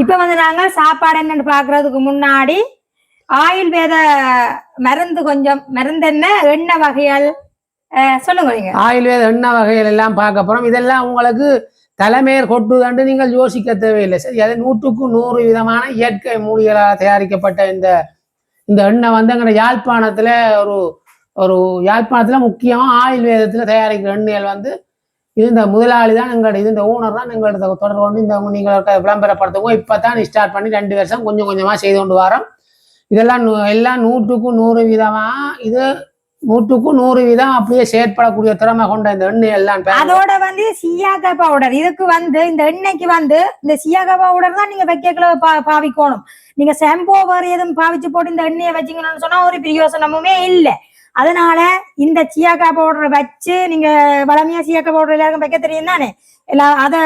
இப்ப வந்து நாங்க சாப்பாடு என்னன்னு பாக்குறதுக்கு முன்னாடி ஆயுர்வேத மருந்து கொஞ்சம் மருந்து என்ன எண்ணெய் வகைகள் சொல்லுங்க நீங்க. ஆயுர்வேத எண்ணெய் வகைகள் எல்லாம் பார்க்க போறோம். இதெல்லாம் உங்களுக்கு தலைமையர் கொட்டுதாண்டு நீங்கள் யோசிக்க தேவையில்லை. சரி, அது 100% விதமான இயற்கை மூலிகளால் தயாரிக்கப்பட்ட இந்த எண்ணெய் வந்து அங்கே யாழ்ப்பாணத்துல ஒரு யாழ்ப்பாணத்துல முக்கியமா ஆயுர்வேதத்துல தயாரிக்கிற எண்ணெய்கள் வந்து இந்த முதலாளி தான் எங்களோட இந்த ஓனர் தான் எங்களோட தொடர்பு கொண்டு இந்த நீங்கள் விளம்பரப்படுத்துவோம். இப்பதான் ஸ்டார்ட் பண்ணி 2 வருஷம் கொஞ்சம் கொஞ்சமா செய்து கொண்டு வரோம். இதெல்லாம் எல்லாம் 100% விதமா இது 100% வீதம் அப்படியே செயற்படக்கூடிய திறமை கொண்ட இந்த எண்ணெய் எல்லாம். அதோட வந்து சியாகா பவுடர் இதுக்கு வந்து இந்த எண்ணெய்க்கு வந்து இந்த சியாகா பவுடர் தான் நீங்க வைக்கல பாவிக்கணும். நீங்க ஷாம்போ வேறு எதுவும் பாவிச்சு போட்டு இந்த எண்ணெயை வச்சிங்கன்னு சொன்னா ஒரு பிரயோசனமுமே இல்லை. அதனால இந்த சியாகா பவுடரை வச்சு நீங்க வளமையா சியாகா பவுடர் எல்லாருக்கும் வைக்க தெரியும் தானே. எல்லாம் அதை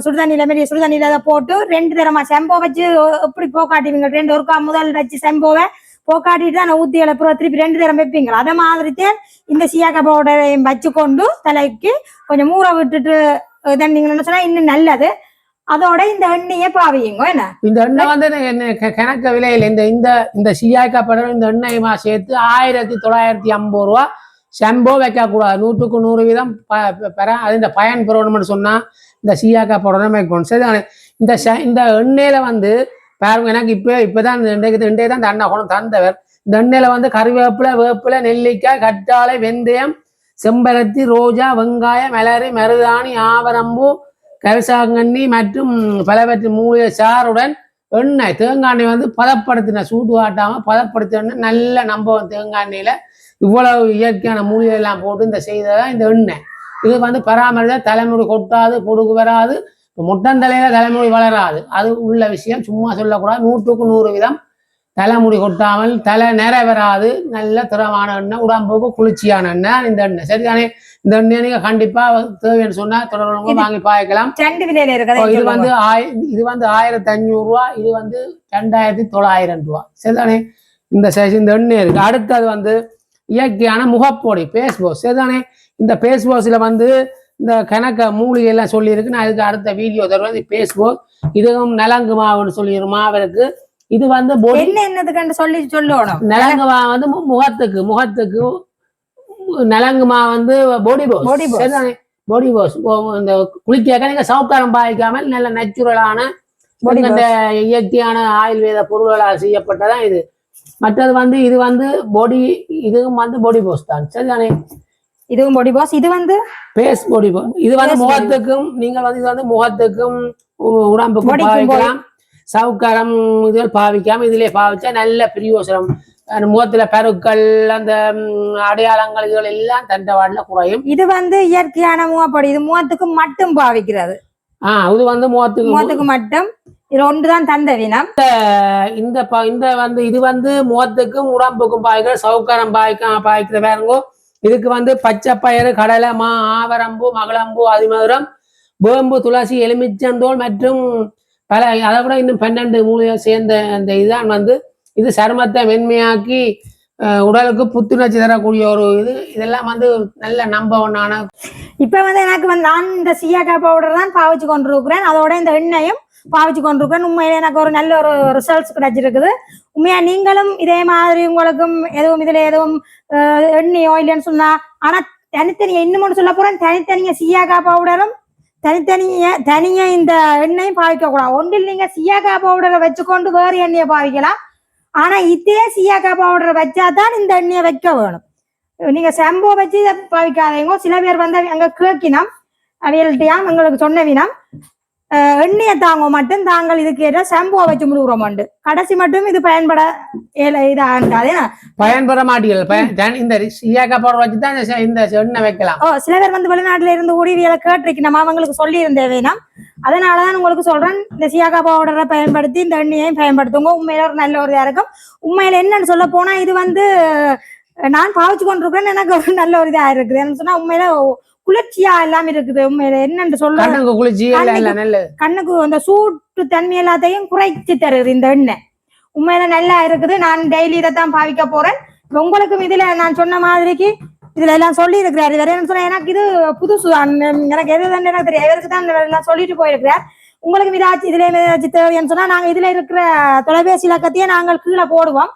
சுடுதண்ணியில அதை போட்டு 2 தரமா ஷாம்போ வச்சு எப்படி போக்காட்டுவீங்க 2 ஒருக்கா முதல் வச்சு ஷாம்போவை போக்காட்டிட்டு தான் ஊத்தி அப்புறம் திருப்பி 2 தரம் வைப்பீங்களா. அதை மாதிரித்தான் இந்த சியாகா பவுடரையும் வச்சு கொண்டு தலைக்கு கொஞ்சம் ஊற விட்டுட்டு தண்ணீங்கன்னு சொன்னா இன்னும் நல்லது. அதோட இந்த எண்ணெயை பாவியுங்க. என்ன இந்த எண்ணெய் வந்து கணக்க விலையில் இந்த சியாகா பவுடர் இந்த எண்ணெயுமா சேர்த்து 1950 ரூபா. ஷாம்போ வைக்க கூடாது. 100% வீதம் அது பயன் பெறணும்னு சொன்னா இந்த சியாகா பவுடர் வைக்கணும். சரி, இந்த எண்ணெயில வந்து பாருங்க, எனக்கு இப்பதான் இன்றைக்கு தான் இந்த அண்ணா கொண்டு தந்தவர். இந்த எண்ணெயில வந்து கறிவேப்பிலை, வேப்பிலை, நெல்லிக்காய், கற்றாழை, வெந்தயம், செம்பருத்தி, ரோஜா, வெங்காயம், மிளகு, மருதாணி, ஆவரம்பூ, கரிசாங்கண்ணி மற்றும் பலவற்று மூலிகை சாறுடன் எண்ணெய் தேங்காய் எண்ணெய் வந்து பதப்படுத்தின சூடு காட்டாம பதப்படுத்தின நல்ல நம்பவம் தேங்காய் எண்ணெயில இவ்வளவு இயற்கையான மூலிகை எல்லாம் போட்டு இந்த செய்ததான் இந்த எண்ணெய். இது வந்து பராமரித்தா தலைமுடி கொட்டாது, பொடுகு வராது, முட்டந்தலையில தலைமுடி வளராது. அது உள்ள விஷயம், சும்மா சொல்லக்கூடாது. 100% வீதம் தலைமுடி கொட்டாமல் தலை நிறை வராது. நல்ல திறமான எண்ணெய், உடம்புக்கு குளிர்ச்சியான எண்ணெய் இந்த எண்ணெய். சரிதானே? இந்த எண்ணெய் நீங்க கண்டிப்பா தேவைன்னு சொன்னா தொடர்பு வாங்கி பாய்க்கலாம். இது வந்து 1500 ரூபா, இது வந்து 2900 ரூபா. சரிதானே? இந்த எண்ணெய் இருக்கு. அடுத்தது வந்து இயற்கையான முகப்பொடி பேஸ் வாஷ். சரிதானே? இந்த பேஸ் வாஷ்ல வந்து இந்த கணக்க மூலிகை எல்லாம் சொல்லியிருக்கு. நான் இதுக்கு அடுத்த வீடியோ தருவேன். பேஸ் வாஷ் இதுவும் நலங்கு மாவுன்னு சொல்லிடுற மாவு இருக்கு. இது வந்து என்னதுக்கு சொல்லணும். நலங்கு மாவு வந்து முகத்துக்கு நலங்கு மாவு வந்து பாடி வாஷ். சரிதானே? பாடி வாஷ் இந்த குளிக்க நீங்க சவுக்காரம் பாய்க்காமல் நல்ல நேச்சுரலான இயற்கையான ஆயுர்வேத பொருள்களால் செய்யப்பட்டதான் இது. மற்றது வந்து இது வந்து இதுவும் வந்து பாடி வாஷ் தான். சரிதானே? இதுவும் பாடி வாஷ். இது வந்து பேஸ் பாடி வாஷ். இது வந்து முகத்துக்கும் நீங்கள் வந்து இது வந்து முகத்துக்கும் உடம்புக்கும் பாவிக்கலாம். சவுக்காரம் இதுகள் பாவிக்காம இதுலயே பாவிச்சா நல்ல பிரயோசனம். முகத்துல பெருக்கள் அந்த அடையாளங்கள் இதுகள் எல்லாம் தண்டவாடல குறையும். இது வந்து இயற்கையான முகப்பொடி. இது முகத்துக்கு மட்டும் பாவிக்கிறது. இது வந்து முகத்துக்கு மட்டும். இது ஒன்றுதான் தந்த வினம். இந்த வந்து இது வந்து முகத்துக்கும் உடம்புக்கும் பாய்க்கிற சவுக்காரம் பாய்க்கிற வேறங்கோ. இதுக்கு வந்து பச்சை பயிறு, கடலை, ஆவரம்பு, மகளம்பு, அதிமதுரம், வேம்பு, துளசி, எலுமிச்சந்தோல் மற்றும் பல அதை விட இன்னும் 12 மூலிகை சேர்ந்த அந்த இதுதான் வந்து இது சருமத்தை மென்மையாக்கி உடலுக்கு புத்துணர்ச்சி தரக்கூடிய ஒரு இதெல்லாம் வந்து நல்ல நம்பவனான. இப்ப வந்து எனக்கு வந்து நான் இந்த சியாகா பவுடர் தான் பாவிச்சு கொண்டிருக்கிறேன். அதோட இந்த எண்ணெயும் பாவிச்சு கொண்டிருக்கிறேன். உண்மையில எனக்கு ஒரு நல்ல ஒரு ரிசல்ட்ஸ் கிடைச்சிருக்குது. உண்மையா நீங்களும் இதே மாதிரி உங்களுக்கும் இதுல எதுவும் எண்ணெயோ இல்லைன்னு சொன்னா, ஆனா தனித்தனியா இன்னும் சொல்ல போறேன், தனித்தனியா சியாகா பவுடரும் தனியா இந்த எண்ணெயும் பாவிக்க கூடாது. ஒன்றில் நீங்க சியாகா பவுடரை வச்சுக்கொண்டு வேறு எண்ணெயை பாவிக்கலாம். ஆனா இதே சியாகா பவுடரை வச்சாதான் இந்த எண்ணெயை வைக்க வேணும். நீங்க ஷாம்போ வச்சு பாவிக்காதீங்க. சில பேர் வந்து அங்க கேட்கினோம் அவையல்ட்டியாம் எங்களுக்கு சொன்னவினம் எண்ணெயை தாங்க மட்டும் தாங்கள் இதுக்கு ஏற்ற ஷாம்புவை வச்சு முழுகிறோம். கடைசி மட்டும் இது பயன்பட பயன்பெற மாட்டீர்கள். இந்த சியாகா பவுடர் வச்சுதான் இந்த எண்ணெய் வைக்கலாம். சில பேர் வந்து வெளிநாட்டுல இருந்து உடவியலை கேட்டிருக்கு, நம்ம அவங்களுக்கு சொல்லி இருந்தேன். அதனாலதான் உங்களுக்கு சொல்றேன், இந்த சியாகா பவுடரை பயன்படுத்தி இந்த எண்ணெயையும் பயன்படுத்துங்க. உண்மையில ஒரு நல்ல ஒரு இதா இருக்கும். உண்மையில என்னன்னு சொல்ல போனா இது வந்து நான் பாவிச்சு கொண்டிருக்கிறேன். எனக்கு ஒரு நல்ல ஒரு இதா இருக்குது. என்ன சொன்னா உண்மையில குளிர்ச்சியா எல்லாம் இருக்குது. உண்மையில என்னன்னு சொல்ல கண்ணுக்கு அந்த சூட்டு தன்மை எல்லாத்தையும் குறைச்சி தருது இந்த எண்ணெய். உண்மையில நல்லா இருக்குது. நான் டெய்லி இதைத்தான் பாவிக்க போறேன். உங்களுக்கும் இதுல நான் சொன்ன மாதிரிக்கு இதுல எல்லாம் சொல்லி இருக்கிறாரு. வேற என்ன சொன்னா எனக்கு இது புதுசு தான். எனக்கு எது தான் எனக்கு தெரியும். இவருக்கு தான் எல்லாம் சொல்லிட்டு போயிருக்கிறார். உங்களுக்கு இதுல ஏதாச்சும் தேவைன்னு சொன்னா நாங்க இதுல இருக்கிற தொலைபேசி இலக்கத்தையே நாங்கள் கீழே போடுவோம்.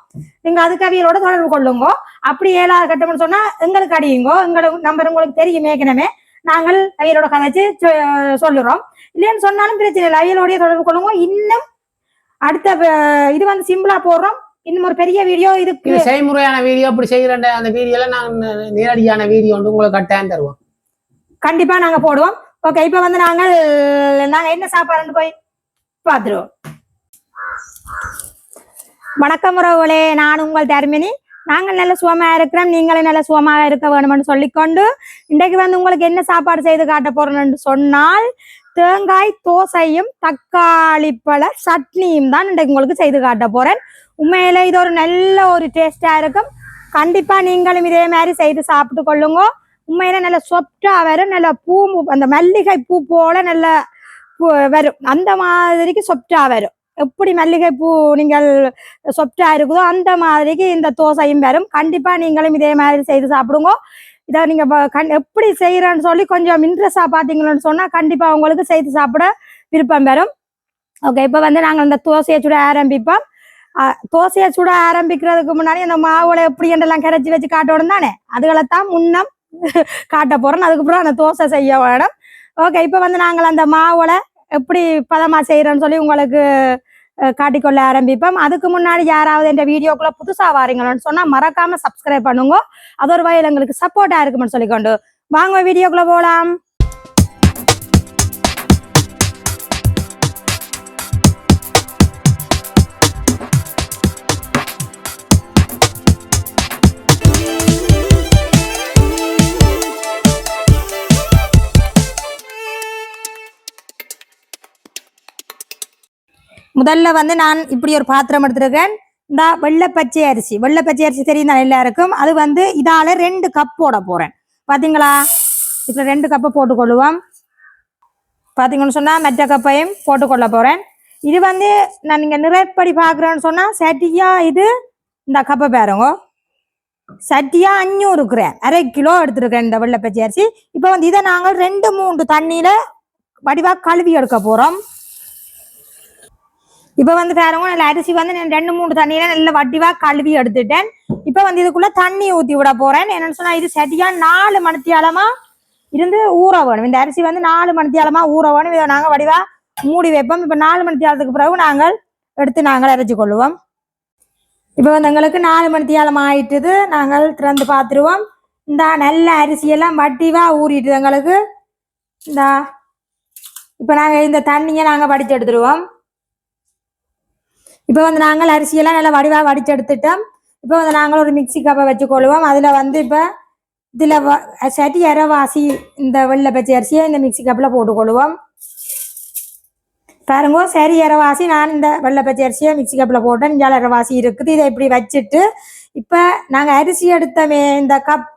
நீங்க அதுக்கு அவியலோட தொடர்பு கொள்ளுங்க. அப்படி 7வது கட்டம்னு சொன்னா எங்களுக்கு அடியுங்க. எங்களோட நம்பர் உங்களுக்கு தெரியும் ஏற்கனவே. நாங்கள் அவியலோட கதைச்சு சொல்லுறோம். இல்லைன்னு சொன்னாலும் பிரச்சனை இல்லை, அவியலோடய தொடர்பு கொள்ளுங்க. இன்னும் அடுத்த இது வந்து சிம்பிளா போடுறோம். இன்னும் ஒரு பெரிய வீடியோ இதுக்கு செய்முறையான வீடியோ இப்படி செய்யற அந்த வீடியோல நாங்க நேரடியான வீடியோ வந்து உங்களுக்கு கட்டாயம் தருவோம். கண்டிப்பா நாங்க போடுவோம். ஓகே, இப்ப வந்து நாங்க என்ன சாப்பாடுன்னு போய் பார்த்துருவோம். வணக்கம் உறவுகளே, நான் உங்கள் தர்மினி. நாங்கள் நல்ல சுகமா இருக்கிறோம், நீங்களும் நல்ல சுகமாக இருக்க வேணும்னு சொல்லிக்கொண்டு இன்றைக்கு வந்து உங்களுக்கு என்ன சாப்பாடு செய்து காட்ட போறேன்னு சொன்னால் தேங்காய் தோசையும் தக்காளி பழ சட்னியும் தான் இன்றைக்கு உங்களுக்கு செய்து காட்ட போறேன். உண்மையில இது ஒரு நல்ல ஒரு டேஸ்டா இருக்கும். கண்டிப்பா நீங்களும் இதே மாதிரி செய்து சாப்பிட்டு கொள்ளுங்க. உண்மையில நல்ல சொப்டா வரும், நல்ல பூ அந்த மல்லிகை பூ போல நல்ல வரும், அந்த மாதிரிக்கு சொப்டா வரும். எப்படி மல்லிகை பூ நீங்கள் சொப்டா இருக்குதோ அந்த மாதிரிக்கு இந்த தோசையும் வரும். கண்டிப்பா நீங்களும் இதே மாதிரி செய்து சாப்பிடுங்க. இதை நீங்க எப்படி செய்யறேன்னு சொல்லி கொஞ்சம் இன்ட்ரெஸ்டா பாத்தீங்கன்னு சொன்னா கண்டிப்பா உங்களுக்கு செய்து சாப்பிட விருப்பம் வரும். ஓகே, இப்ப வந்து நாங்க இந்த தோசையை சுட ஆரம்பிப்போம். தோசையை சுட ஆரம்பிக்கிறதுக்கு முன்னாடி அந்த மாவுளை எப்படி என்றெல்லாம் கரைச்சி வச்சு காட்டணும் தானே, அதுகளைத்தான் முன்னம் காட்ட போறோம். அதுக்கப்புறம் அந்த தோசை செய்ய வேணும். ஓகே, இப்ப வந்து நாங்கள் அந்த மாவுளை எப்படி பதமா செய்யறோம்னு சொல்லி உங்களுக்கு காட்டிக்கொள்ள ஆரம்பிப்போம். அதுக்கு முன்னாடி யாராவது இந்த வீடியோக்குள்ள புதுசா வாரீங்கன்னு சொன்னா மறக்காம சப்ஸ்கிரைப் பண்ணுங்க. அது ஒரு வகையில் எங்களுக்கு சப்போர்ட்டா இருக்கும்னு சொல்லிக்கொண்டு வாங்க வீடியோக்குள்ள போலாம். முதல்ல வந்து நான் இப்படி ஒரு பாத்திரம் எடுத்துருக்கேன். இந்த வெள்ளை பச்சை அரிசி தெரியும் தான் எல்லாருக்கும். அது வந்து இதால 2 கப் போட போறேன். பாத்தீங்களா, இப்ப 2 கப்பை போட்டுக்கொள்ளுவோம். பாத்தீங்கன்னு சொன்னா மற்ற கப்பையும் போட்டுக்கொள்ள போறேன். இது வந்து நான் நீங்க நிறைப்படி பாக்குறேன்னு சொன்னா சட்டியா இது இந்த கப்பை பாருங்க, சட்டியா 500 கிராம் 1/2 கிலோ எடுத்துருக்கேன் இந்த வெள்ளை பச்சை அரிசி. இப்ப வந்து இதை நாங்கள் 2-3 தண்ணியில வடிவா கழுவி எடுக்க போறோம். இப்ப வந்து பாருங்க, நல்ல அரிசி வந்து நான் 2-3 தண்ணியில நல்ல வடிவா கழுவி எடுத்துட்டேன். இப்ப வந்து இதுக்குள்ள தண்ணி ஊத்தி விட போறேன். என்னன்னு சொன்னா இது சரியா 4 மணித்தியாலமா இருந்து ஊற வேணும். இந்த அரிசி வந்து 4 மணித்தியாலமா ஊற வேணும். இதை நாங்க வடிவா மூடி வைப்போம். இப்ப 4 மணித்தியாலத்துக்கு பிறகு நாங்கள் எடுத்து நாங்கள் அரைச்சு கொள்ளுவோம். இப்ப வந்து எங்களுக்கு 4 மணித்தியாலம் ஆயிட்டுது. நாங்கள் திறந்து பார்த்துருவோம். இந்த நல்ல அரிசியெல்லாம் வடிவா ஊறிட்டுது எங்களுக்கு. இந்த இப்ப நாங்க இந்த தண்ணியை நாங்க வடிச்சு எடுத்துருவோம். இப்போ வந்து நாங்கள் அரிசியெல்லாம் நல்லா வடிவாக வடிச்சு எடுத்துட்டோம். இப்போ வந்து நாங்கள் ஒரு மிக்சி கப்பை வச்சுக்கொள்வோம். அதில் வந்து இப்போ இதில் சட்டி அரைவாசி இந்த வெள்ளை பச்சை அரிசியை இந்த மிக்சி கப்பில் போட்டுக்கொள்வோம். பாருங்க, சரி அரைவாசி நான் இந்த வெள்ளை பச்சை அரிசியை மிக்சி கப்பில் போட்டேன். இங்கே அரைவாசி இருக்குது. இதை இப்படி வச்சுட்டு இப்போ நாங்கள் அரிசி எடுத்தமே இந்த கப்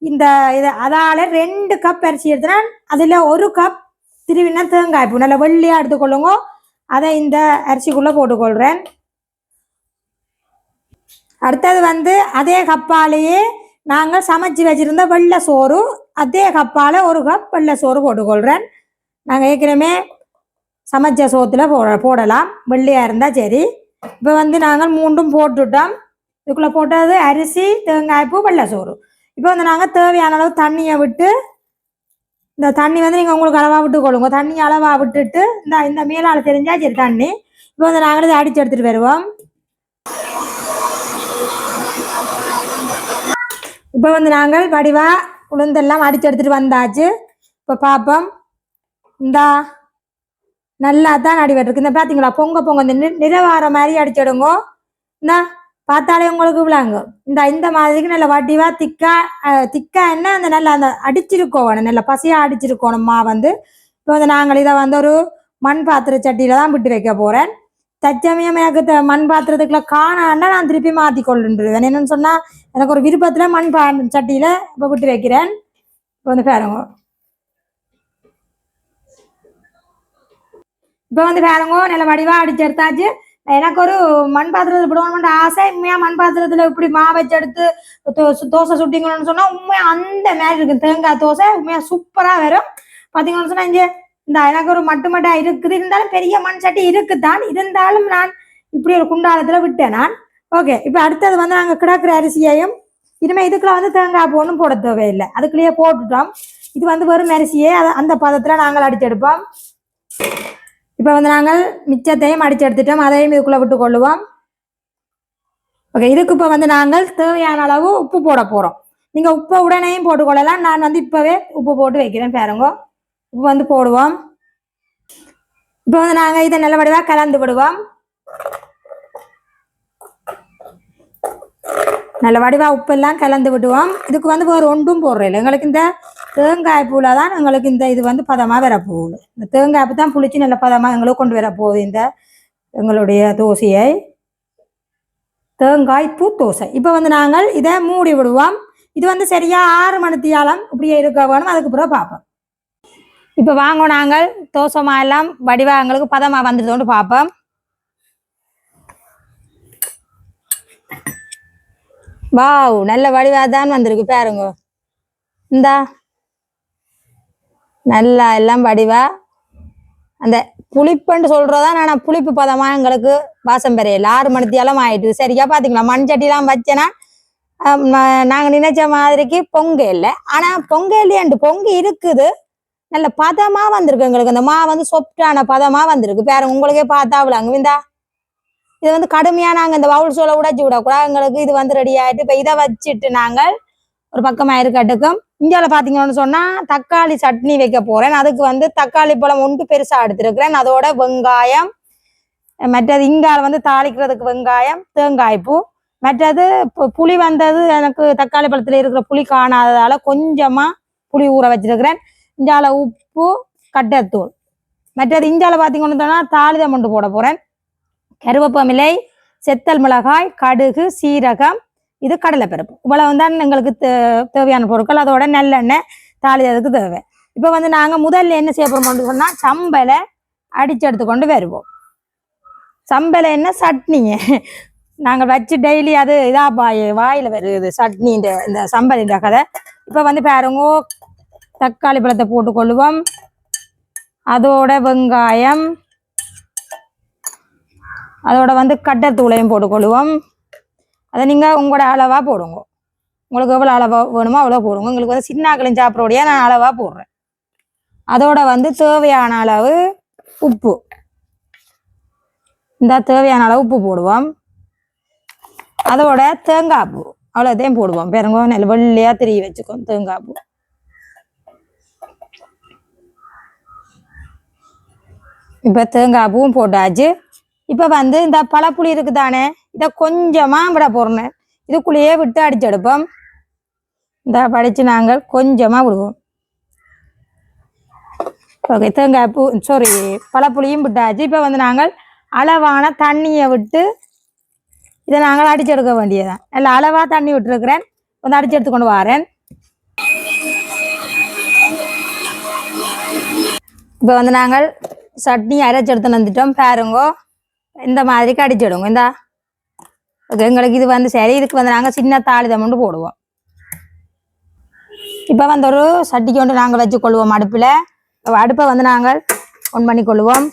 இந்த இதை அதால் 2 கப் அரிசி எடுத்தோன்னா அதில் 1 கப் திருவினா தேங்காய் பூ நல்லா வெள்ளையாக எடுத்துக்கொள்ளுங்க. அதை இந்த அரிசிக்குள்ள போட்டுக்கொள்றேன். அடுத்தது வந்து அதே கப்பாலேயே நாங்கள் சமைச்சு வச்சிருந்த வெள்ளை சோறு, அதே கப்பால 1 கப் வெள்ளை சோறு போட்டுக்கொள்றேன். நாங்கள் ஏற்கனவே சமைச்ச சோத்துல போடலாம், வெள்ளையா இருந்தா சரி. இப்போ வந்து நாங்கள் 3ம் போட்டுட்டோம். இதுக்குள்ள போட்டது அரிசி, தேங்காய் பூ, வெள்ளை சோறு. இப்போ வந்து நாங்கள் தேவையான அளவு தண்ணியை விட்டு, இந்த தண்ணி வந்து நீங்கள் உங்களுக்கு அளவாக விட்டுக்கொள்ளுங்க. தண்ணி அளவாக விட்டுட்டு இந்த மேலால் தெரிஞ்சா சரி தண்ணி. இப்போ வந்து நாங்கள் இதை அடிச்சு எடுத்துட்டு வருவோம். இப்போ வந்து நாங்கள் வடிவா உளுந்தெல்லாம் அடிச்சு எடுத்துட்டு வந்தாச்சு. இப்போ பார்ப்போம். இந்த நல்லா தான் அடிவட்டிருக்கு. இந்த பார்த்தீங்களா, பொங்க இந்த நிறவார மாதிரி அடிச்சிடுங்க. இந்த பார்த்தாலே உங்களுக்கு விளாங்க. இந்த மாதிரிக்கு நல்ல வடிவா திக்கா என்ன அந்த நல்லா அந்த அடிச்சிருக்கோணும், நல்ல பசியா அடிச்சிருக்கோணும்மா வந்து. இப்போ வந்து நாங்கள் இதை வந்து ஒரு மண் பாத்திர சட்டியில தான் விட்டு வைக்க போறேன். தச்சமயம் எனக்கு மண் பாத்திரத்துக்குள்ள காணாண்டா நான் திருப்பி மாத்தி கொள்ளுன்றேன். என்னன்னு சொன்னா எனக்கு ஒரு விருப்பத்துல மண் சட்டியில இப்போ விட்டு வைக்கிறேன். இப்போ வந்து பாருங்க, இப்போ வந்து பாருங்க நல்ல வடிவா அடிச்சு எடுத்தாச்சு. எனக்கு ஒரு மண் பாத்திரத்தில் விடணும்னு ஆசை. உண்மையா மண் பாத்திரத்துல இப்படி வச்சு எடுத்து தோசை சுட்டிங்கன்னு சொன்னா உண்மையா அந்த மாதிரி இருக்கு. தேங்காய் தோசை உண்மையா சூப்பரா வரும். பாத்தீங்கன்னு சொன்னா இங்க இந்த எனக்கு ஒரு மட்டுமட்டா இருக்குது, இருந்தாலும் பெரிய மண் சட்டி இருக்குதான், இருந்தாலும் நான் இப்படி ஒரு குண்டாலத்துல விட்டேன் நான். ஓகே, இப்போ அடுத்தது வந்து நாங்கள் கிடக்கிற அரிசியையும் இனிமேல் இதுக்குள்ள வந்து தேங்காய் ஒன்றும் போட தேவையில்லை, அதுக்குள்ளேயே போட்டுட்டோம். இது வந்து வெறும் அரிசியே அந்த பதத்துல நாங்கள் அடிச்செடுப்போம். இப்போ வந்து நாங்கள் மிச்சத்தையும் அடிச்சு எடுத்துட்டோம், அதையும் இதுக்குள்ள விட்டு கொள்ளுவோம். ஓகே, இதுக்கு இப்போ வந்து நாங்கள் தேவையான அளவு உப்பு போட போகிறோம். நீங்கள் உப்பை உடனேயும் போட்டுக்கொள்ளலாம், நான் வந்து இப்போவே உப்பு போட்டு வைக்கிறேன் பாருங்க. உப்பு வந்து போடுவோம். இப்போ வந்து நாங்கள் இதை நல்ல வடிவாக கலந்து விடுவோம். நல்ல வடிவாக உப்பெல்லாம் கலந்து விடுவோம். இதுக்கு வந்து வேறு ஒன்றும் போடுறதில்லை, எங்களுக்கு இந்த தேங்காய் பூவில் தான் எங்களுக்கு இந்த இது வந்து பதமாக வரப்போகுது. இந்த தேங்காய் பூ தான் புளிச்சு நல்ல பதமாக எங்களுக்கு கொண்டு வரப்போகுது இந்த எங்களுடைய தோசையை, தேங்காய் பூ தோசை. இப்போ வந்து நாங்கள் இதை மூடி விடுவோம். இது வந்து சரியாக 6 மணித்தியாலம் இப்படியே இருக்க வேணும், அதுக்கு பிறகு பார்ப்போம். இப்போ வாங்க நாங்கள் தோசைமா எல்லாம் வடிவாக எங்களுக்கு பதமாக வந்துடுதோண்டு பார்ப்போம். வாவ், நல்ல வடிவாக தான் வந்திருக்கு பாருங்க. இந்தா நல்லா எல்லாம் வடிவா அந்த புளிப்புன்னு சொல்றதா, நான் புளிப்பு பதமா எங்களுக்கு வாசம் பெறையில 6 மணித்தியாலம் ஆயிட்டு. சரியா பாத்தீங்களா, மண் சட்டிலாம் வச்சேன்னா நாங்க நினைச்ச மாதிரிக்கு பொங்க இல்லை, ஆனா பொங்க இல்லையாண்டு பொங்கி இருக்குது, நல்ல பதமா வந்திருக்கு எங்களுக்கு. அந்த மா வந்து சொப்டான பதமா வந்திருக்கு பாருங்க, உங்களுக்கே பார்த்தா விளாங்க. இந்தா இது வந்து கடுமையா நாங்க இந்த பவுல் சோலை உடைச்சி விடக்கூடாது, எங்களுக்கு இது வந்து ரெடி ஆயிட்டு. இப்ப இதை வச்சுட்டு நாங்கள் ஒரு பக்கமா இருக்கட்டுக்கும். இந்தியாவில் பார்த்தீங்கன்னு சொன்னால் தக்காளி சட்னி வைக்க போகிறேன். அதுக்கு வந்து தக்காளி பழம் ஒன்று பெருசாக எடுத்துருக்கிறேன், அதோட வெங்காயம், மற்றது இங்கால வந்து தாளிக்கிறதுக்கு வெங்காயம், தேங்காய் பூ, மற்றது புளி வந்தது எனக்கு தக்காளி பழத்தில் இருக்கிற புளி காணாததால் கொஞ்சமாக புளி ஊற வச்சிருக்கிறேன். இந்தியாவில் உப்பு, கட்டத்தூள், மற்றது இந்தியாவில் பார்த்தீங்கன்னு சொன்னால் தாளிதம் கொண்டு போட போகிறேன். கருவேப்பமிலை, செத்தல் மிளகாய், கடுகு, சீரகம், இது கடலைப்பருப்பு. இவ்வளவு தான் எங்களுக்கு தேவையான பொருட்கள். அதோட நல்லெண்ணெய் தாளிதத்துக்கு தேவை. இப்போ வந்து நாங்கள் முதல்ல என்ன செய்ய போகிறோம்னு சொன்னால் சம்பலை அடித்து எடுத்துக்கொண்டு வருவோம். சம்பலை என்ன சட்னிங்க நாங்கள் வச்சு டெய்லி அது இதாக வாயில் வருது சட்னி, இந்த சம்பலின்ற கதை. இப்போ வந்து பாருங்க, தக்காளி பழத்தை போட்டுக்கொள்ளுவோம், அதோட வெங்காயம், அதோட வந்து கட்டத்தூளையும் போட்டுக்கொள்ளுவோம். அதை நீங்கள் உங்களோட அளவாக போடுங்க, உங்களுக்கு எவ்வளோ அளவாக வேணுமோ அவ்வளோ போடுங்க. உங்களுக்கு வந்து சின்னாக்களும் சாப்பிட்றோடையா நான் அளவாக போடுறேன். அதோட வந்து தேவையான அளவு உப்பு, இந்த தேவையான அளவு உப்பு போடுவோம். அதோட தேங்காய் பூ அவ்வளோத்தையும் போடுவோம். பாருங்க, நல்ல வெள்ளையாக திரி வச்சுக்கோ தேங்காய் பூ. இப்போ தேங்காய் பூவும் போட்டாச்சு. இப்போ வந்து இந்த பழப்புளி இருக்குதானே, இதை கொஞ்சமாக விட போடுறேன், இதுக்குள்ளேயே விட்டு அடிச்செடுப்போம். இந்த படித்து நாங்கள் கொஞ்சமாக விடுவோம். ஓகே, தேங்காய் பூ பழப்புளியும் விட்டாச்சு. இப்போ வந்து நாங்கள் அளவான தண்ணியை விட்டு இதை நாங்கள் அடிச்செடுக்க வேண்டியதான். இல்லை அளவாக தண்ணி விட்டுருக்கிறேன், வந்து அடிச்சு எடுத்துக்கொண்டு வரேன். இப்போ வந்து நாங்கள் சட்னி அரைச்செடுத்து வந்துட்டோம் பாருங்கோ. இந்த மாதிரி கடிச்சிடுங்க. இந்த ஓகே, எங்களுக்கு இது வந்து சரி. இதுக்கு வந்து நாங்கள் சின்ன தாளிதம் கொண்டு போடுவோம். இப்போ வந்து ஒரு சட்டிக்கு கொண்டு நாங்கள் வச்சுக்கொள்வோம் அடுப்பில். அடுப்பை வந்து நாங்கள் ஒன் பண்ணி கொள்வோம்.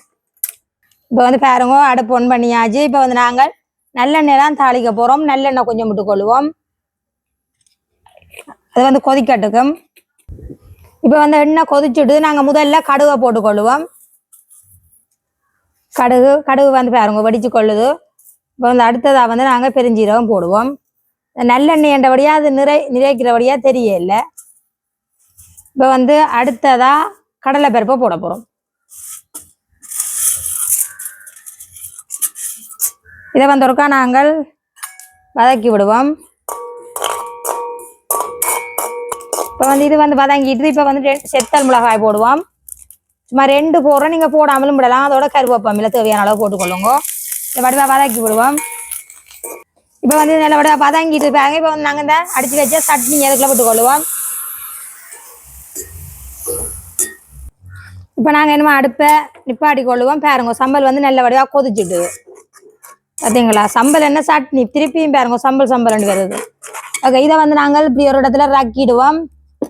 இப்போ வந்து பாருங்க, அடுப்பு ஒன் பண்ணியாச்சு. இப்போ வந்து நாங்கள் நல்லெண்ணெய் தான் தாளிக்க போகிறோம். நல்லெண்ணெய் கொஞ்சம் விட்டுக்கொள்வோம், அது வந்து கொதிக்கட்டுக்கும். இப்போ வந்து எண்ணெய் கொதிச்சுட்டு நாங்கள் முதல்ல கடுகை போட்டுக்கொள்வோம். கடுகு வந்து பாருங்க வெடிச்சு கொள்ளுது. இப்போ வந்து அடுத்ததாக வந்து நாங்கள் பெருஞ்சீரகம் போடுவோம். நல்லெண்ணெய் என்றபடியாக அது நிறைக்கிறபடியாக தெரியல. இப்போ வந்து அடுத்ததாக கடலை பருப்பை போட போகிறோம். இதை வந்து ஒருக்கா நாங்கள் வதக்கி விடுவோம். இப்போ வந்து இது வந்து வதங்கிட்டு இப்போ வந்து செத்தல் மிளகாய் போடுவோம். சும்மா 2 போடுறோம், நீங்கள் போடாமலும் விடலாம். அதோட கருவேப்பமில்லை தேவையான அளவு போட்டுக்கொள்ளுங்க. இந்த வடிவாக வதக்கி விடுவோம். இப்போ வந்து நல்ல வடிவாக வதங்கிட்டு இருப்பாங்க. இப்போ வந்து நாங்கள் இந்த அடித்து வச்ச சட்னி அதுக்குள்ள போட்டுக்கொள்ளுவோம். இப்போ நாங்கள் என்னமோ அடுப்பை நிப்பாட்டி கொள்ளுவோம். பாருங்க, சம்பல் வந்து நல்ல வடிவாக கொதிச்சுட்டு பார்த்தீங்களா. சம்பல் என்ன சட்னி திருப்பியும் பாருங்க, சம்பல் ரெண்டு வருது. ஓகே, இதை வந்து நாங்கள் இப்படி ஒரு இடத்துல ரக்கிடுவோம்.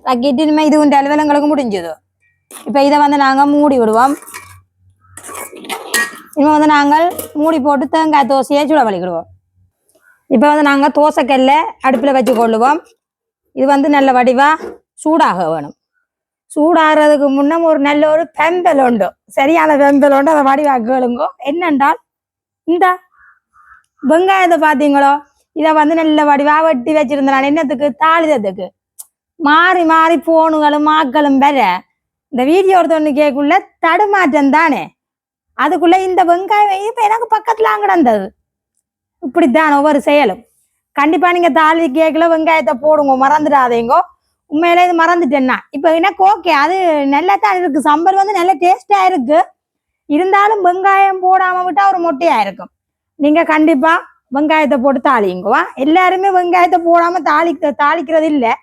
ரக்கிட்டு இனிமேல் இது உண்டு அளவில் எங்களுக்கு முடிஞ்சது. இப்போ இதை வந்து நாங்கள் மூடி விடுவோம். இப்போ வந்து நாங்கள் மூடி போட்டு தேங்காய் தோசையை சுட வலிக்கிடுவோம். இப்போ வந்து நாங்கள் தோசைக்கல்ல அடுப்பில் வச்சு கொள்ளுவோம். இது வந்து நல்ல வடிவாக சூடாக வேணும். சூடாகிறதுக்கு முன்னே ஒரு நல்ல ஒரு பெம்பல் உண்டு, சரியான பெம்பல் உண்டு. அதை வடிவாக கேளுங்கோ. என்னென்றால் இந்த வெங்காயத்தை பார்த்தீங்களோ, இதை வந்து நல்ல வடிவாக வெட்டி வச்சிருந்தேன். என்னத்துக்கு? தாளிதத்துக்கு. மாறி மாறி போனுங்களும் மாக்களும் வேற இந்த வீடியோ ஒருத்தொன்னு கேட்குள்ள தடுமாற்றம் தானே. அதுக்குள்ள இந்த வெங்காயம் இப்போ எனக்கு பக்கத்துல கிடந்தது. இப்படித்தான் ஒவ்வொரு செயலும். கண்டிப்பா நீங்க தாளி கேட்கல வெங்காயத்தை போடுங்க, மறந்துடாதீங்கோ. உண்மையில இது மறந்துட்டேன்னா இப்போ எனக்கு ஓகே, அது நல்லா தான் இருக்கு. சம்பல் வந்து நல்ல டேஸ்டா இருக்கு. இருந்தாலும் வெங்காயம் போடாம விட்டா ஒரு மொட்டையா இருக்கும். நீங்க கண்டிப்பா வெங்காயத்தை போட்டு தாளிங்கோவா. எல்லாருமே வெங்காயத்தை போடாம தாளிக்கிறது இல்லை.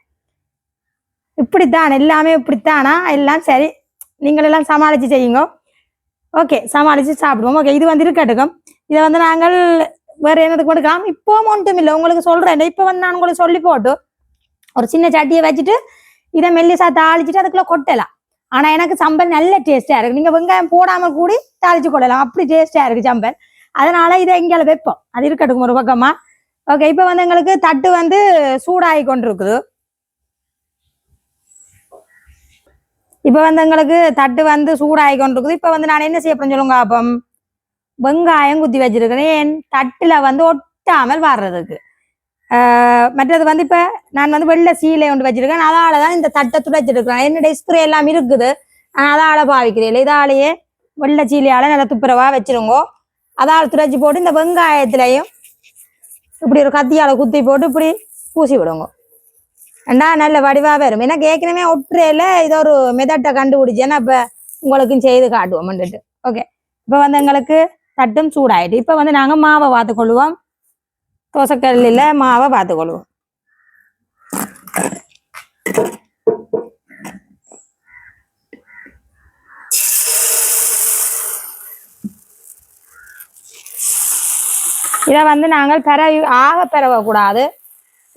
இப்படித்தான் எல்லாமே இப்படித்தானா எல்லாம். சரி, நீங்கள் எல்லாம் சமாளிச்சு செய்யுங்க. ஓகே, சமாளிச்சு சாப்பிடுவோம். ஓகே, இது வந்து இருக்கட்டுக்கும். இதை வந்து நாங்கள் வேற என்னதுக்கு கொடுக்கலாம் இப்போ ஒன்றும் இல்லை. உங்களுக்கு சொல்றேன். இப்போ வந்து நான் உங்களுக்கு சொல்லி போட்டு ஒரு சின்ன சட்டியை வச்சுட்டு இதை மெல்லிசா தாளிச்சுட்டு அதுக்குள்ள கொட்டலாம். ஆனா எனக்கு சம்பல் நல்ல டேஸ்டா இருக்கு. நீங்க வெங்காயம் போடாம கூடி தாளிச்சு கொள்ளலாம். அப்படி டேஸ்டா இருக்கு சம்பல். அதனால இதை எங்கால வைப்போம். அது இருக்கட்டும் ஒரு பக்கமா. ஓகே, இப்போ வந்து எங்களுக்கு தட்டு வந்து சூடாகி கொண்டு இருக்குது. இப்போ வந்து எங்களுக்கு தட்டு வந்து சூடாகி கொண்டு இருக்குது. இப்போ வந்து நான் என்ன செய்ய போறேன்னு சொல்லுங்க. அப்போ வெங்காயம் குத்தி வச்சிருக்கிறேன் தட்டுல வந்து ஒட்டாமல் வர்றதுக்கு. மற்றது வந்து இப்போ நான் வந்து வெள்ளை சீலை ஒன்று வச்சிருக்கேன். அதால தான் இந்த தட்டை துடைச்சிருக்கிறேன். என்னுடைய ஸ்ப்ரே எல்லாம் இருக்குது. அதால பாவிக்கிறேன். இதாலேயே வெள்ளை சீலையால நல்லா துப்புரவா வச்சிருங்கோ. அதால் துடைச்சி போட்டு இந்த வெங்காயத்திலையும் இப்படி ஒரு கத்தியால குத்தி போட்டு இப்படி பூசி விடுங்க. ஏண்டா நல்ல வடிவாக வரும். எனக்கு ஏற்கனவே ஒட்டுறையில இதை ஒரு மெதட்டை கண்டுபிடிச்சேன்னா இப்போ உங்களுக்கும் செய்து காட்டுவோம்ன்ட்டு. ஓகே, இப்போ வந்து எங்களுக்கு தட்டும் சூடாயிட்டு. இப்போ வந்து நாங்கள் மாவை பார்த்துக்கொள்ளுவோம். தோசைக்கல்லில் மாவை பார்த்துக்கொள்ளுவோம். இதை வந்து நாங்கள் பெறவக்கூடாது.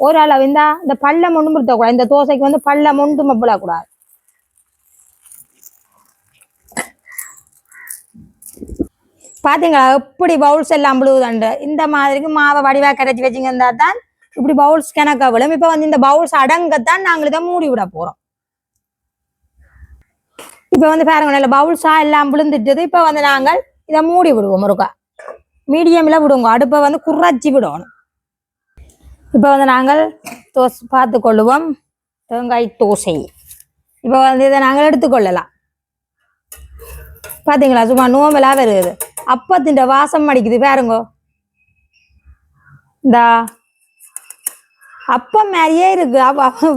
ஓரளவு இந்த பள்ளம் ஒன்றும் பிடித்தக்கூடாது. இந்த தோசைக்கு வந்து பள்ளம் ஒன்றும் விழக்கூடாது. பாத்தீங்களா எப்படி பவுல்ஸ் எல்லாம் விழுவுதுண்டு. இந்த மாதிரிக்கு மாவை வடிவா கரைச்சி வச்சுங்க தான் இப்படி பவுல்ஸ் கணக்கா விழும். இப்ப வந்து இந்த பவுல்ஸ் அடங்கத்தான் நாங்கள் இதை மூடி விட போறோம். இப்ப வந்து பாருங்க நல்ல பவுல்ஸா எல்லாம் விழுந்துட்டது. இப்ப வந்து நாங்கள் இதை மூடி விடுவோம். ஒருக்கா மீடியம்ல விடுவோங்க. அடுப்பை வந்து குறைச்சி விடணும். இப்போ வந்து நாங்கள் தோசை பார்த்து கொள்ளுவோம். தேங்காய் தோசை இப்போ வந்து இதை நாங்கள் எடுத்துக்கொள்ளலாம். பார்த்தீங்களா சும்மா நோம்பலா வருது. அப்பத்தின் வாசம் அடிக்குது பாருங்கோ. இந்த அப்பம் மாதிரியே இருக்கு.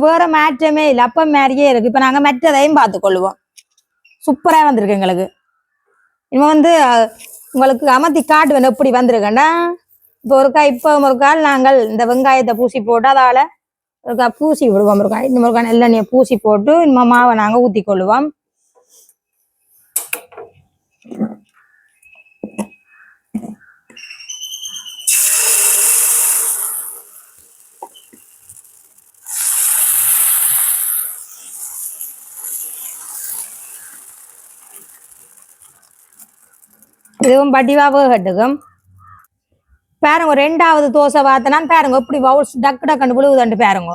வேற மாற்றமே இல்லை. அப்பம் மாதிரியே இருக்கு. இப்போ நாங்கள் மற்றதையும் பார்த்து கொள்ளுவோம். சூப்பராக வந்திருக்கு எங்களுக்கு. இவன் வந்து உங்களுக்கு அமர்த்தி காட்டுவேன் எப்படி வந்திருக்கேன்டா. இப்போ ஒரு கால் நாங்கள் இந்த வெங்காயத்தை பூசி போட்டு அதால ஒருக்கா பூசி விடுவோம். ஒரு காய் இந்த ஒரு நல்லெண்ணெயை பூசி போட்டு இந்த மாவை நாங்கள் ஊற்றி கொள்ளுவோம். இதுவும் படிவாக கட்டுக்கும். பாருங்க ரெண்டாவது தோசை பார்த்தனான்னு பாருங்க இப்படி பவுல்ஸ் டக்கு டக்குன்னு விழுவுதுண்டு பாருங்க.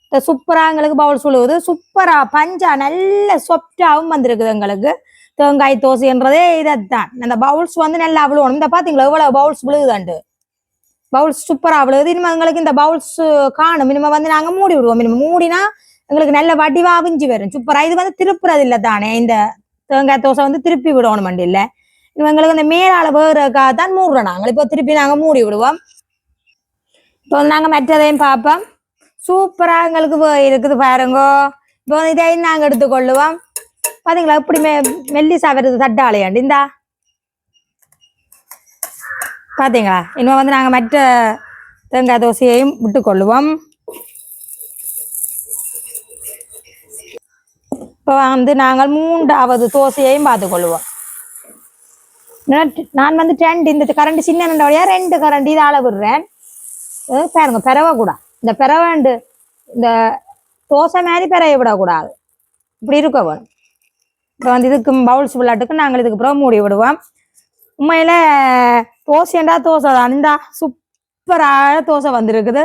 இந்த சூப்பரா எங்களுக்கு பவுல்ஸ் விழுவுது. சூப்பரா பஞ்சா நல்ல சொப்டாவும் வந்திருக்குது எங்களுக்கு. தேங்காய் தோசைன்றதே இதைத்தான். அந்த பவுல்ஸ் வந்து நல்லா விழுவணும். இந்த பாத்தீங்களா எவ்வளவு பவுல்ஸ் விழுகுதுண்டு. பவுல்ஸ் சூப்பரா விழுகுது. இனிமே எங்களுக்கு இந்த பவுல்ஸ் காணும். இனிமே வந்து நாங்க மூடி விடுவோம். இனிமே மூடினா எங்களுக்கு நல்ல வடிவா அவிஞ்சு வரும். சூப்பரா. இது வந்து திருப்புறது இல்லை தானே. இந்த தேங்காய் தோசை வந்து திருப்பி விடணும் மண்டி இல்லை. எங்களுக்கு அந்த மேலால வேறக்காக தான் மூடுறோம். நாங்கள் இப்போ திருப்பி நாங்கள் மூடி விடுவோம். இப்போ வந்து நாங்கள் மற்றதையும் பார்ப்போம். சூப்பராக எங்களுக்கு இருக்குது பாருங்கோ. இப்போ வந்து இதையும் நாங்கள் எடுத்துக்கொள்ளுவோம். பார்த்தீங்களா இப்படி மெல்லிசா வருது தட்டாளையாண்டு. இந்தா பார்த்தீங்களா. இன்னும் வந்து நாங்கள் மற்ற தேங்காய் தோசையையும் விட்டுக்கொள்ளுவோம். இப்போ வந்து நாங்கள் மூன்றாவது தோசையையும் பார்த்துக்கொள்ளுவோம். நான் வந்து 2 இந்த கரண்டி சின்ன நண்டோடையா 2 கரண்டி இதால விடுறேன். பாருங்க பெறவக்கூடாது. இந்த பெறவேண்டு இந்த தோசை மாதிரி பெறவை விடக்கூடாது. இப்படி இருக்க வேணும். இப்போ வந்து இதுக்கு பவுல்ஸ் விளையாட்டுக்கு நாங்கள் இதுக்கு அப்புறம் மூடி விடுவோம். உண்மையில தோசைண்டா தோசை தான், இந்தா சூப்பராக தோசை வந்திருக்குது.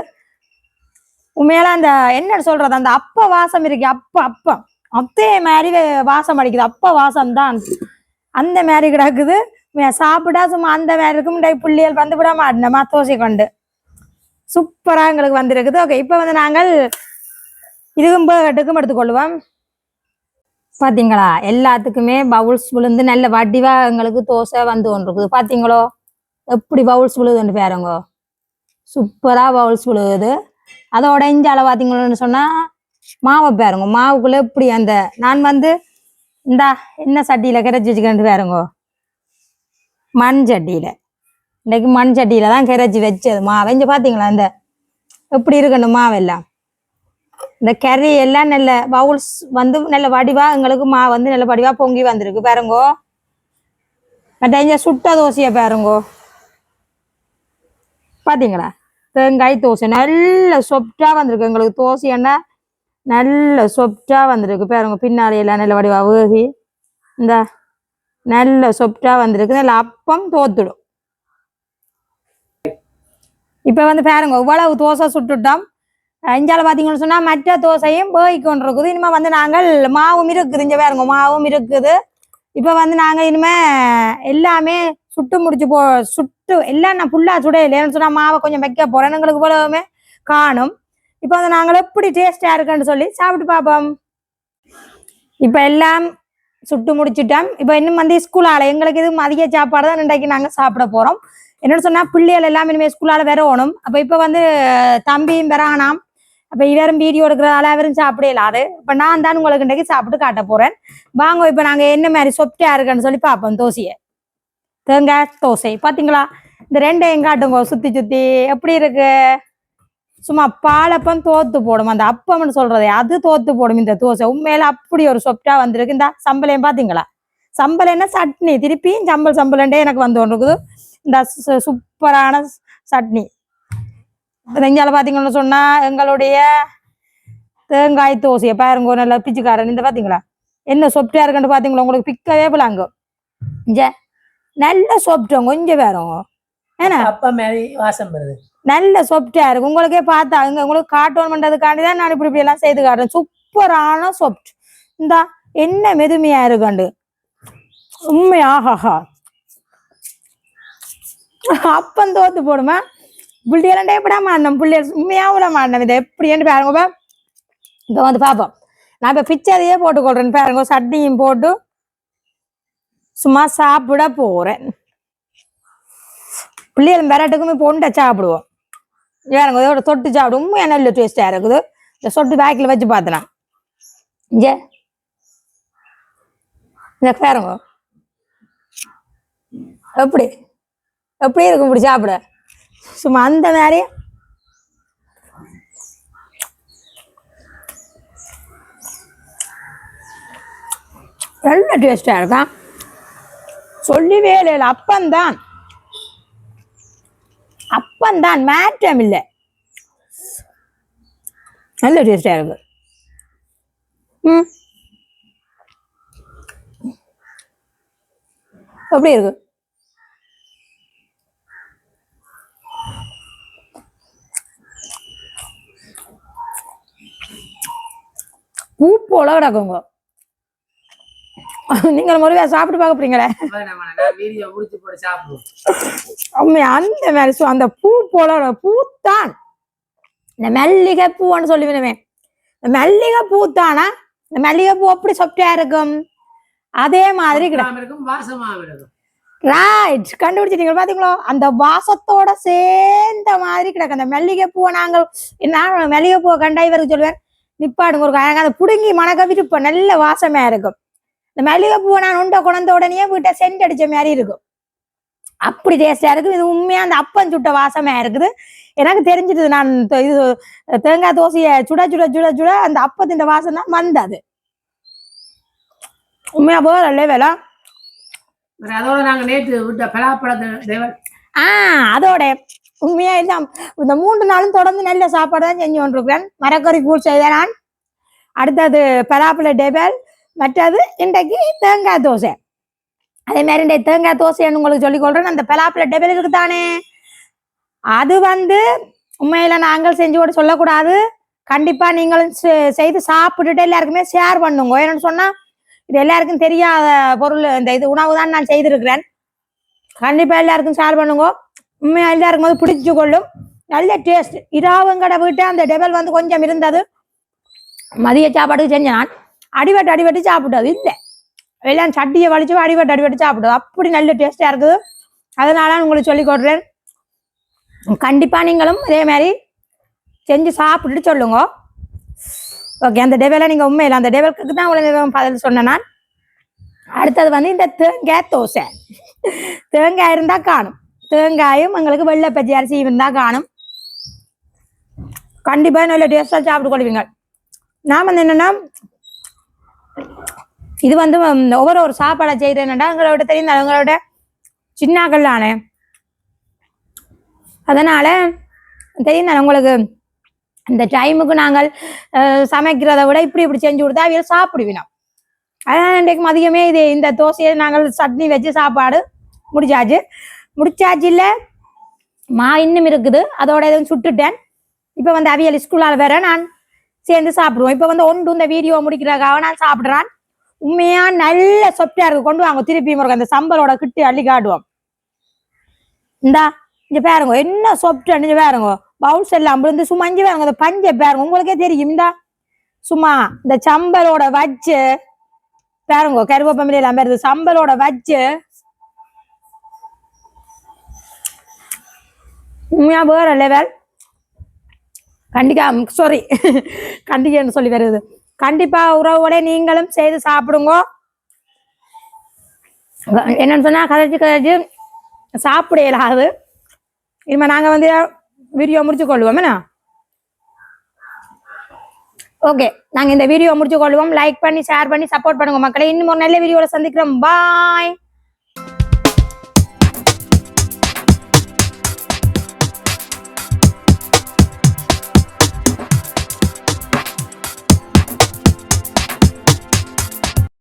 உண்மையில அந்த என்ன சொல்றது, அந்த அப்ப வாசம் இருக்கு, அப்பம் அதே மாதிரி வாசம் அடிக்குது, அப்ப வாசம் தான் அந்த மாதிரி கிடக்குது. சாப்பிட்டா சும்மா அந்த மாதிரி இருக்கும். புள்ளியல் வந்து விட மாட்டேனமா தோசை கொண்டு சூப்பரா எங்களுக்கு வந்திருக்குது. ஓகே, இப்போ வந்து நாங்கள் இதுக்கும் பேகட்டுக்கும் எடுத்துக்கொள்வோம். பாத்தீங்களா, எல்லாத்துக்குமே பவுல்ஸ் விழுந்து நல்ல வடிவா எங்களுக்கு தோசை வந்து கொண்டிருக்குது. பாத்தீங்களோ எப்படி பவுல்ஸ் விழுதுன்னு பாருங்க, சூப்பரா பவுல்ஸ் விழுகுது. அதோட இஞ்சால பாத்தீங்களோன்னு சொன்னா மாவை பாருங்க, மாவுக்குள்ள எப்படி அந்த நான் வந்து இந்த என்ன சட்டியில கரைச்சி வச்சுக்கேன்னு பாருங்க, மண் சட்டியில. இன்னைக்கு மண் சட்டியில தான் கரைச்சி வச்சது மாவை. இங்க பாத்தீங்களா இந்த எப்படி இருக்கணும் மாவெல்லாம், இந்த கறி எல்லாம் நல்ல பவுல்ஸ் வந்து நல்ல வடிவா எங்களுக்கு மாவு வந்து நல்ல வடிவா பொங்கி வந்திருக்கு பாருங்கோ. மற்ற இங்க சுட்ட தோசையை பாருங்கோ, பாத்தீங்களா தேங்காய் தோசை நல்ல சொப்டா வந்திருக்கு எங்களுக்கு. தோசைன்னா நல்ல சொப்டா வந்திருக்கு பாருங்க, பின்னாடி எல்லாம் நல்ல வடிவா வேகி இந்த நல்ல சொப்டா வந்திருக்கு. நல்ல அப்பம் தோத்துடும். இப்ப வந்து பாருங்க இவ்வளவு தோசை சுட்டுட்டோம். இஞ்சால பாத்தீங்கன்னு சொன்னா மற்ற தோசையும் வேகி கொண்டு இருக்குது. இனிமே வந்து நாங்கள் மாவும் இருக்குது, இங்க பாருங்க மாவும் இருக்குது. இப்ப வந்து நாங்க இனிமே எல்லாமே சுட்டு முடிச்சு சுட்டு எல்லாம் நான் ஃபுல்லா சுட இல்லைன்னு சொன்னா மாவை கொஞ்சம் வைக்க போறேன், எங்களுக்கு இவ்வளவுமே காணும். இப்ப வந்து நாங்கள் எப்படி டேஸ்டா இருக்குன்னு சொல்லி சாப்பிட்டு பார்ப்போம். இப்ப எல்லாம் சுட்டு முடிச்சுட்டோம். இப்ப இன்னும் வந்து ஸ்கூலால எங்களுக்கு இது மதிய சாப்பாடு தான் இன்றைக்கு நாங்க சாப்பிட போறோம். என்னன்னு சொன்னா பிள்ளைகள் எல்லாம் இனிமே ஸ்கூலால வரணும். அப்ப இப்ப வந்து தம்பியும் வரானாம். அப்ப இவரும் வீடியோ எடுக்கிறதால அவரும் சாப்பிடல. அது இப்ப நான் தான் உங்களுக்கு இன்றைக்கு சாப்பிட்டு காட்ட போறேன். வாங்க இப்ப நாங்க என்ன மாதிரி சொப்டா இருக்குன்னு சொல்லி பார்ப்போம். தோசையை தேங்காய் தோசை பாத்தீங்களா, இந்த ரெண்டையும் காட்டுங்க சுத்தி சுத்தி எப்படி இருக்கு. சும்மா பாலப்பம் தோத்து போடும், அந்த அப்பம்னு சொல்றதே அது தோத்து போடும் இந்த தோசை. உண்மையில அப்படி ஒரு சொப்டா வந்திருக்கு. இந்த சம்பளையும் பாத்தீங்களா, சம்பளம் என்ன சட்னி, திருப்பியும் சம்பளண்டே எனக்கு வந்து ஒன்று இருக்குது. இந்த சூப்பரான சட்னி நெஞ்சால பாத்தீங்கன்னு சொன்னா எங்களுடைய தேங்காய் தோசையை பாருங்க நல்லா பிச்சுக்காரன். இந்த பாத்தீங்களா என்ன சொப்டா இருக்குன்னு பாத்தீங்களா, உங்களுக்கு பிக்கவே போலாங்க. இங்க நல்ல சொப்டோங்க கொஞ்சம் வேறோங்க, ஏன்னா அப்ப மாதிரி வாசம் வருது, நல்ல சொப்டா இருக்கு. உங்களுக்கே பார்த்தா இங்க உங்களுக்கு கார்ட்டூன் பண்றதுக்காண்டிதான் நான் இப்படி எல்லாம் செய்து காட்டுறேன். சூப்பரான சொப்ட், இந்த என்ன மெதுமையா இருக்குண்டு உண்மையாகா. அப்பம் தோத்து போடுமா, புள்ளியெல்லாம் விட மாட்டோம், புள்ளியல் உண்மையா விட மாட்டோம். இதை எப்படின்னு பாருங்க. இப்போ வந்து பார்ப்போம். நான் இப்போ பிச்சரையே போட்டுக்கொள்றேன் பாருங்க, சட்னியும் போட்டு சும்மா சாப்பிட போறேன். பிள்ளைகள் விரட்டுக்குமே பொண்டை சாப்பிடுவோம். ஏங்க இதோட தொட்டு சாப்பிடும், உண்மையா நல்ல டேஸ்டா இருக்குது. இந்த சொட்டு பேக்கில் வச்சு பார்த்தலாம். இங்கே பாருங்க எப்படி எப்படி இருக்கும் இப்படி சாப்பிட, சும்மா அந்த மாதிரி நல்ல டேஸ்டா இருக்கான். சொல்லவே இல்லை, அப்பந்தான் அப்பந்தான் மாற்றம் இல்லை, நல்ல டேஸ்டா இருக்கு. எப்படி இருக்கு, பூ போல கிடக்குங்க. நீங்கள் முருகா சாப்பிட்டு பார்க்க போறீங்களே, அந்த மாதிரி அந்த பூ போல பூத்தான். இந்த மல்லிகை பூன்னு சொல்லுவேன், இந்த மல்லிகை பூத்தானா, இந்த மல்லிகை பூ எப்படி சொப்டா இருக்கும் அதே மாதிரி இருக்கும், வாசமா இருக்கும். ரைட், கண்டுபிடிச்சிட்டீங்க பாத்தீங்களோ, அந்த வாசத்தோட சேர்ந்த மாதிரி கிடக்கு அந்த மல்லிகை பூவை. நாங்கள் என்ன மல்லிகை பூவை கண்டா இவருக்கு சொல்லுவேன், நிப்பாடுங்க ஒரு அதை புடுங்கி மணக்க விருப்பம், நல்ல வாசமா இருக்கும். இந்த மல்லிகை பூவை நான் உண்டை குழந்த உடனே வீட்டை சென்ட் அடிச்ச மாதிரி இருக்கும், அப்படி டேஸ்டா இருக்கு. இது உண்மையா அந்த அப்பம் சுட்ட வாசமா இருக்குது. எனக்கு தெரிஞ்சிட்டு நான் இது தேங்காய் தோசையை சுட சுட சுட சுட அந்த அப்பத்தின் வாசம் தான் வந்தது. உண்மையா போகல வேலை. அதோட நாங்க நேற்று விட்ட பலாப்பழத்தை அதோட உண்மையா எல்லாம் இந்த 3 நாளும் தொடர்ந்து நல்ல சாப்பாடு தான் செஞ்சு கொண்டிருக்கிறேன். மரக்கறி கூழ் செய்த நான், அடுத்தது பலாப்பழ டேபிள், மற்றது இன்றைக்கு தேங்காய் தோசை. அதே மாதிரி இந்த தேங்காய் தோசைன்னு உங்களுக்கு சொல்லிக்கொள்றேன். அந்த பலாப்பழ டெபிள் இருக்குதானே, அது உண்மையில நாங்கள் செஞ்சு கூட சொல்லக்கூடாது. கண்டிப்பா நீங்களும் செய்து சாப்பிட்டுட்டு எல்லாருக்குமே ஷேர் பண்ணுங்க. என்னன்னு சொன்னா இது எல்லாருக்கும் தெரியாத பொருள், இந்த இது உணவு தான் நான் செய்திருக்கிறேன். கண்டிப்பா எல்லாருக்கும் ஷேர் பண்ணுங்க. உண்மையா எல்லாருக்கும் பிடிச்சு கொள்ளும். நல்ல டேஸ்ட். இராவங்கட வீட்டு அந்த டெபிள் கொஞ்சம் இருந்தது. மதிய சாப்பாட்டுக்கு செஞ்ச நான் அடிவட்டு சாப்பிட்டது இல்லை. எல்லாம் சட்டியை வலிச்சு அடிவட்டு சாப்பிட்டது. அப்படி நல்ல டேஸ்டா இருக்குது. அதனால உங்களுக்கு சொல்லி கொடுறேன். கண்டிப்பா நீங்களும் அதே மாதிரி செஞ்சு சாப்பிட்டுட்டு சொல்லுங்க. ஓகே, அந்த டெபிளை நீங்க உண்மையில அந்த டெபிளுக்கு தான் உங்களுக்கு பதில் சொன்னேன் நான். அடுத்தது இந்த தேங்காய் தோசை. தேங்காய் இருந்தா காணும். தேங்காயும் எங்களுக்கு வெள்ளை பச்சை அரிசி இருந்தா காணும். கண்டிப்பா நல்ல டேஸ்டா சாப்பிட்டு கொள்வீங்க. நான் என்னன்னா இது ஒவ்வொரு சாப்பாடை செய்யறேன்னா எங்களோட தெரியும், எங்களோட சின்னாக்கள்லானே, அதனால தெரியும் உங்களுக்கு இந்த டைமுக்கு நாங்கள் சமைக்கிறத விட இப்படி செஞ்சு கொடுத்தா அவையில சாப்பிடுவீங்க. அதனால இன்றைக்கு மதியமே இந்த தோசையை நாங்கள் சட்னி வச்சு சாப்பாடு முடிச்சாச்சு இல்லை, மா இன்னும் இருக்குது. அதோட எதுவும் சுட்டுட்டேன். இப்போ அவியல் ஸ்கூலால் வேற நான் சேர்ந்து சாப்பிடுவோம். இப்போ ஒன்று இந்த வீடியோ முடிக்கிறதுக்காக நான் சாப்பிட்றான். உண்மையா நல்ல சொப்டா இருக்கு. கொண்டு வாங்க திருப்பி முருகன் அந்த சம்பளோட கிட்டு அள்ளி காட்டுவோம். இந்தா இங்க பாருங்க என்ன சொப்டன்னு பாருங்க. பவுல்ஸ் எல்லாம் சும்மா இங்க பாருங்க. அந்த பஞ்சை பாருங்க, உங்களுக்கே தெரியும். இந்தா சும்மா இந்த சம்பளோட வச்சு பாருங்க, கருவேப்பமில எல்லாம் பாருது. சம்பளோட வச்சு உண்மையா வேற லெவல். கண்டிக்கான்னு சொல்லி வருது. கண்டிப்பா உறவோட நீங்களும் செய்து சாப்பிடுங்க. என்னன்னு சொன்னா கதைச்சு சாப்பிட இயலாது. இனிமே நாங்க வீடியோ முடிச்சு கொள்வோம். என்ன ஓகே, நாங்க இந்த வீடியோ முடிச்சு கொள்வோம். லைக் பண்ணி ஷேர் பண்ணி சப்போர்ட் பண்ணுங்க மக்களே. இன்னும் ஒரு நல்ல வீடியோல சந்திக்கிறோம். பாய்.